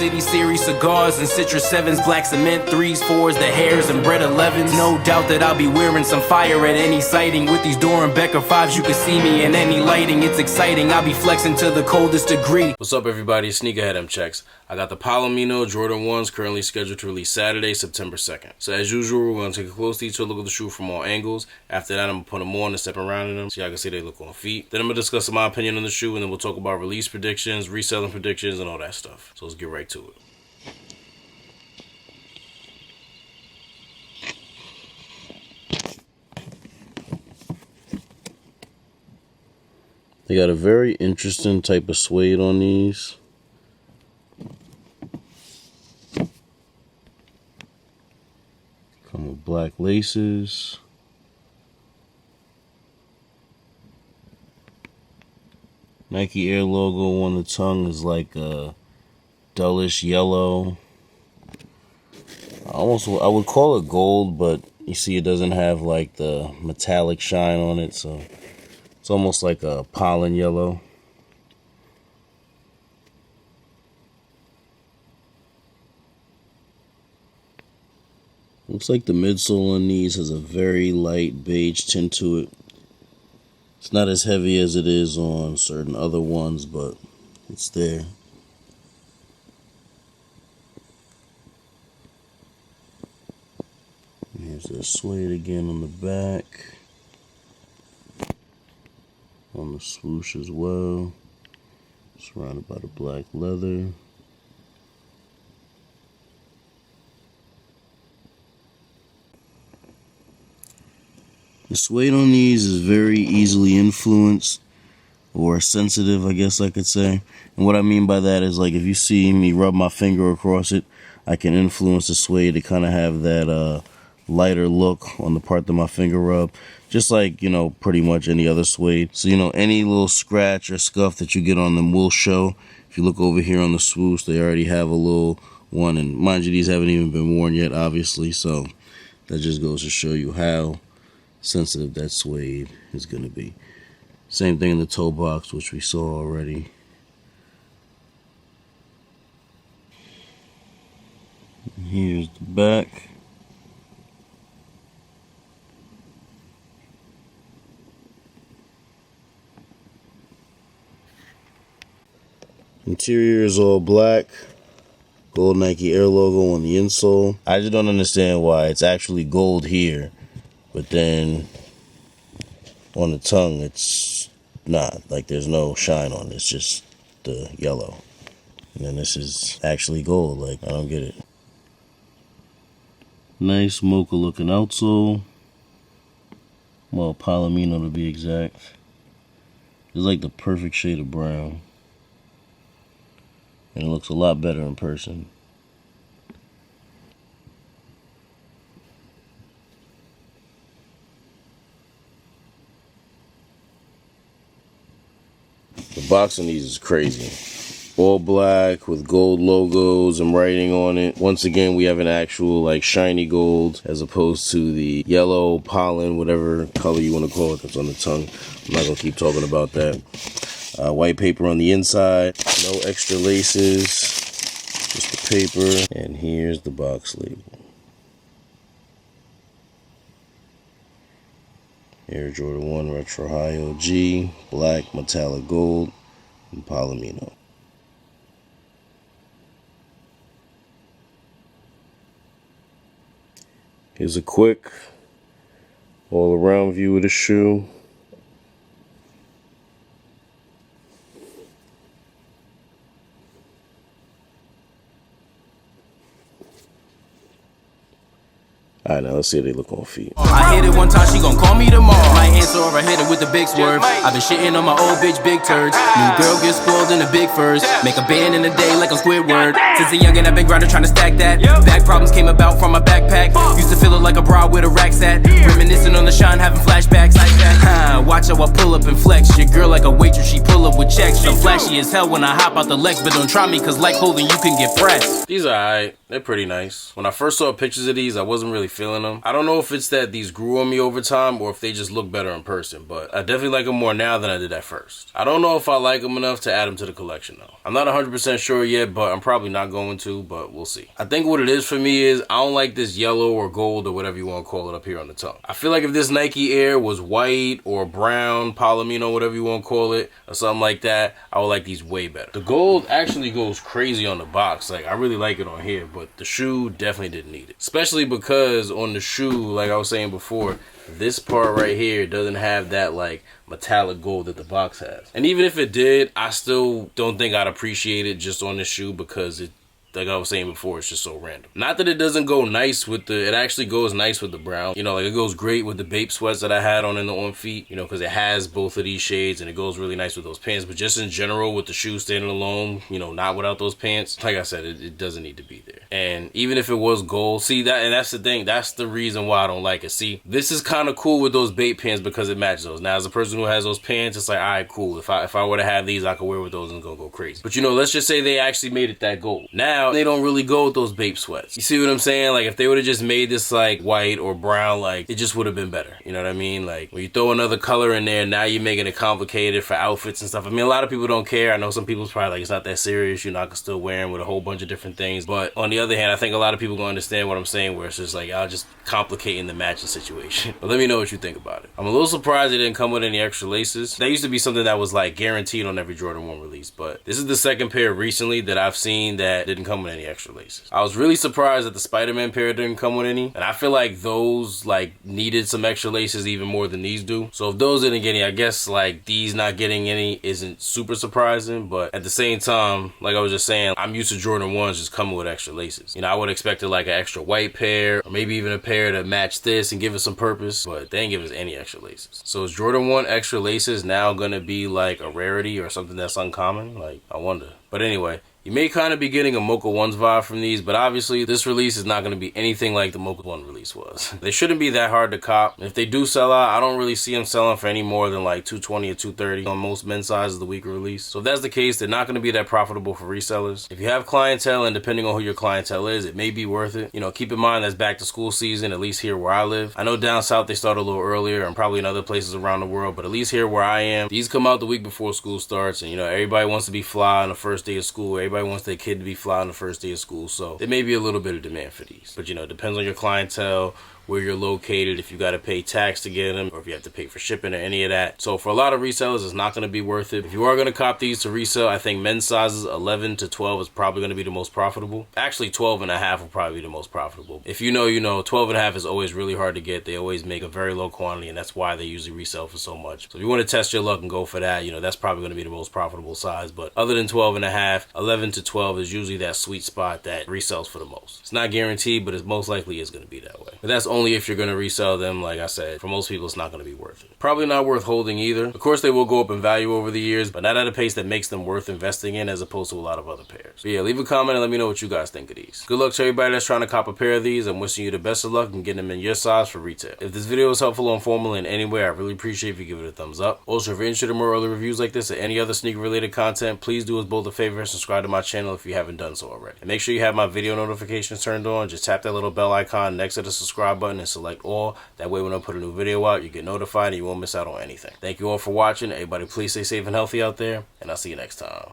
City series cigars and citrus 7s, black cement 3s, 4s, the hairs and bread 11s. No doubt that I'll be wearing some fire at any sighting. With these Dorenbecker 5s, you can see me in any lighting. It's exciting, I'll be flexing to the coldest degree. What's up, everybody? Sneakerhead M Checks. I got the Palomino Jordan 1s currently scheduled to release Saturday, September 2nd. So as usual, we're going to take a close detailed look at the shoe from all angles. After that, I'm going to put them on and step around in them so y'all can see they look on feet. Then I'm going to discuss my opinion on the shoe, and then we'll talk about release predictions, reselling predictions, and all that stuff. So let's get right to it. They got a very interesting type of suede on these. Come with black laces. Nike Air logo on the tongue is like a dullish yellow. I would call it gold, but you see it doesn't have like the metallic shine on it, so it's almost like a pollen yellow. Looks like the midsole on these has a very light beige tint to it. It's not as heavy as it is on certain other ones, but it's there. Here's the suede again on the back. On the swoosh as well. Surrounded by the black leather. The suede on these is very easily influenced, or sensitive, I guess I could say. And what I mean by that is, like, if you see me rub my finger across it, I can influence the suede to kind of have that lighter look on the part that my finger rub. Just like, you know, pretty much any other suede. So, you know, any little scratch or scuff that you get on them will show. If you look over here on the swoosh, they already have a little one. And mind you, these haven't even been worn yet, obviously. So that just goes to show you how sensitive that suede is going to be. Same thing in the toe box, which we saw already. And here's the back. Interior is all black. Gold Nike Air logo on the insole. I just don't understand why it's actually gold here, but then on the tongue it's not. Like, there's no shine on it. It's just the yellow. And then this is actually gold. Like, I don't get it. Nice mocha looking outsole. Well, Palomino to be exact. It's like the perfect shade of brown. And it looks a lot better in person. The box on these is crazy. All black with gold logos and writing on it. Once again, we have an actual like shiny gold as opposed to the yellow, pollen, whatever color you want to call it that's on the tongue. I'm not going to keep talking about that. White paper on the inside. No extra laces. Just the paper. And here's the box label. Air Jordan 1 Retro High OG, black, metallic gold, and Palomino. Here's a quick all-around view of the shoe. Alright, now let's see how they look on feet. I hit it one time, she gon' call me tomorrow. Might answer or I hit it with the big swerve. I've been shitting on my old bitch, big turds. New girl gets spoiled in the big furs. Make a band in a day like a Squidward. Since a youngin' I've been grinding trying to stack that. Back problems came about from my backpack. Used to feel it like a bra with a rack at. Reminiscing on the shine, having flashbacks. Watch how I pull up and flex. Your girl like a waitress, she pull up with checks. I'm flashy as hell when I hop out the Lex, but don't try me cause like holding you can get pressed. These are alright. They're pretty nice. When I first saw pictures of these, I wasn't really feeling feeling them. I don't know if it's that these grew on me over time or if they just look better in person, but I definitely like them more now than I did at first. I don't know if I like them enough to add them to the collection though. I'm not 100% sure yet, but I'm probably not going to, but we'll see. I think what it is for me is I don't like this yellow or gold or whatever you want to call it up here on the tongue. I feel like if this Nike Air was white or brown, Palomino, whatever you want to call it, or something like that, I would like these way better. The gold actually goes crazy on the box. Like, I really like it on here, but the shoe definitely didn't need it. Especially because on the shoe, like I was saying before, this part right here doesn't have that like metallic gold that the box has. And even if it did, I still don't think I'd appreciate it just on the shoe because it, like I was saying before, it's just so random. Not that it doesn't go nice with the, it actually goes nice with the brown. You know, like it goes great with the Bape sweats that I had on in the on feet, you know, because it has both of these shades and it goes really nice with those pants. But just in general with the shoe standing alone, you know, not without those pants, like I said, it doesn't need to be there. And even if it was gold, see that, and that's the thing, that's the reason why I don't like it. See, this is kind of cool with those Bape pants because it matches those. Now, as a person who has those pants, it's like, all right, cool. If I were to have these, I could wear with those and it's gonna go crazy. But you know, let's just say they actually made it that gold. Now, they don't really go with those Bape sweats. You see what I'm saying? Like, if they would have just made this like white or brown, like it just would have been better. You know what I mean? Like, when you throw another color in there, now you're making it complicated for outfits and stuff. I mean, a lot of people don't care. I know some people's probably like, it's not that serious. You know, I can still wear them with a whole bunch of different things. But on the other hand, I think a lot of people gonna understand what I'm saying, where it's just like, I'll just complicating the matching situation. But let me know what you think about it. I'm a little surprised it didn't come with any extra laces. That used to be something that was like guaranteed on every Jordan 1 release, but this is the second pair recently that I've seen that didn't come with any extra laces. I was really surprised that the Spider-Man pair didn't come with any, and I feel like those like needed some extra laces even more than these do. So if those didn't get any, I guess like these not getting any isn't super surprising, but at the same time, like I was just saying, I'm used to Jordan 1s just coming with extra laces. You know, I would expect like an extra white pair, or maybe even a pair to match this and give it some purpose, but they didn't give us any extra laces. So is Jordan 1 extra laces now gonna be like a rarity or something that's uncommon? Like, I wonder. But anyway, you may kind of be getting a Mocha 1's vibe from these, but obviously this release is not going to be anything like the Mocha 1 release was. They shouldn't be that hard to cop. If they do sell out, I don't really see them selling for any more than like $220 or $230 on most men's sizes the week of release. So if that's the case, they're not going to be that profitable for resellers. If you have clientele, and depending on who your clientele is, it may be worth it. You know, keep in mind that's back to school season, at least here where I live. I know down south they start a little earlier and probably in other places around the world, but at least here where I am, these come out the week before school starts, and you know, everybody wants to be fly on the first day of school. Everybody wants their kid to be fly on the first day of school, so there may be a little bit of demand for these. But you know, it depends on your clientele, where you're located, if you got to pay tax to get them, or if you have to pay for shipping or any of that. So for a lot of resellers, it's not going to be worth it. If you are going to cop these to resell, I think men's sizes 11 to 12 is probably going to be the most profitable. Actually, 12 and a half will probably be the most profitable. If you know, 12 and a half is always really hard to get. They always make a very low quantity, and that's why they usually resell for so much. So if you want to test your luck and go for that, you know, that's probably going to be the most profitable size. But other than 12 and a half, 11 to 12 is usually that sweet spot that resells for the most. It's not guaranteed, but it most likely is going to be that way. But that's only if you're going to resell them. Like I said, for most people, it's not going to be worth it. Probably not worth holding either. Of course, they will go up in value over the years, but not at a pace that makes them worth investing in as opposed to a lot of other pairs. But yeah, leave a comment and let me know what you guys think of these. Good luck to everybody that's trying to cop a pair of these. I'm wishing you the best of luck and getting them in your size for retail. If this video was helpful or informative in any way, I really appreciate if you give it a thumbs up. Also, if you're interested in more early reviews like this or any other sneaker related content, please do us both a favor and subscribe to my channel if you haven't done so already. And make sure you have my video notifications turned on. Just tap that little bell icon next to the subscribe button and select all. That way when I put a new video out, you get notified and you won't miss out on anything. Thank you all for watching. Everybody please stay safe and healthy out there, and I'll see you next time.